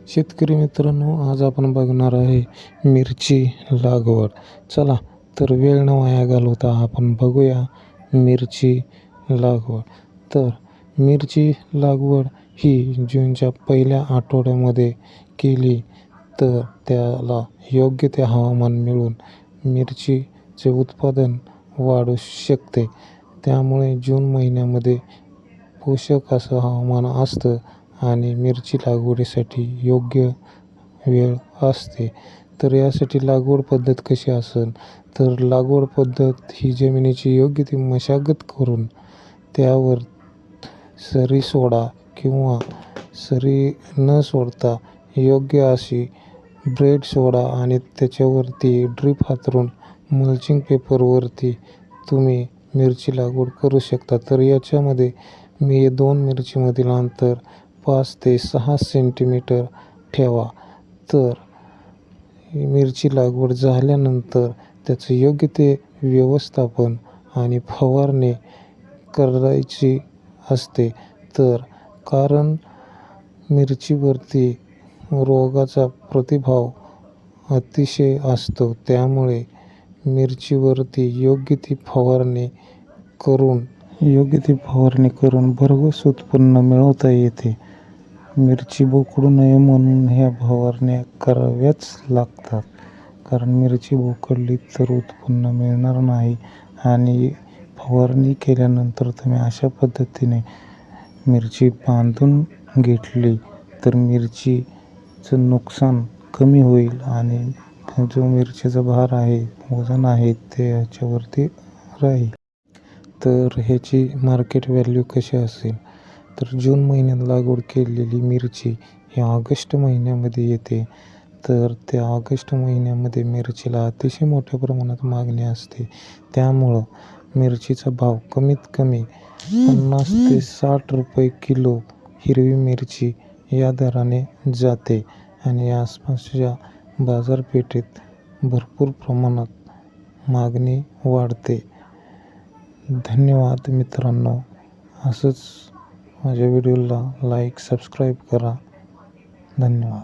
शेतकरी मित्रांनो, आज आपण बघणार आहे मिरची लागवड. चला तर वेळ न वाया घालवता आपण बघूया मिरची लागवड. तर मिरची लागवड ही जूनच्या पहिल्या आठवड्यामध्ये केली तर त्याला योग्य ते हवामान मिळून मिरचीचे उत्पादन वाढू शकते. त्यामुळे जून महिन्यामध्ये पोषक असं हवामान असतं आणि मिरची लागवडीसाठी योग्य वेळ असते. तर यासाठी लागवड पद्धत कशी असेल, तर लागवड पद्धत ही जमिनीची योग्य ती मशागत करून त्यावर सरी सोडा किंवा सरी न सोडता योग्य अशी ब्रेड सोडा आणि त्याच्यावरती ड्रीप हातरून मल्चिंग पेपरवरती तुम्ही मिरची लागवड करू शकता. तर याच्यामध्ये मी 2 मिरचीमधील अंतर 5 ते 6 सेंटीमीटर ठेवा. तर मिरची लागवड झाल्यानंतर त्याचं योग्य ते व्यवस्थापन आणि फवारणी करायची असते. तर कारण मिरचीवरती रोगाचा प्रतिभाव अतिशय असतो, त्यामुळे मिरचीवरती योग्य ती फवारणी करून भरघोस उत्पन्न मिळवता येते. मिरची बोकडू नये म्हणून ह्या फवारण्या कराव्याच लागतात. कारण मिरची बोकडली तर उत्पन्न मिळणार नाही आणि फवारणी केल्यानंतर तुम्ही अशा पद्धतीने मिरची बांधून घेतली तर मिरचीचं नुकसान कमी होईल आणि जो मिरचीचा भार आहे, वजन आहे ते याच्यावरती राहील. तर ह्याची मार्केट व्हॅल्यू कशी असेल, तर जून महिन्यात लागवड केलेली मिरची ही ऑगस्ट महिन्यामध्ये येते. तर त्या ऑगस्ट महिन्यामध्ये मिरचीला अतिशय मोठ्या प्रमाणात मागणी असते. त्यामुळं मिरचीचा भाव कमीत कमी 50 ते 60 रुपये किलो हिरवी मिरची या दराने जाते आणि आसपासच्या बाजारपेठेत भरपूर प्रमाणात मागणी वाढते. धन्यवाद मित्रांनो. असंच माझ्या व्हिडिओला लाईक, सबस्क्राईब करा. धन्यवाद.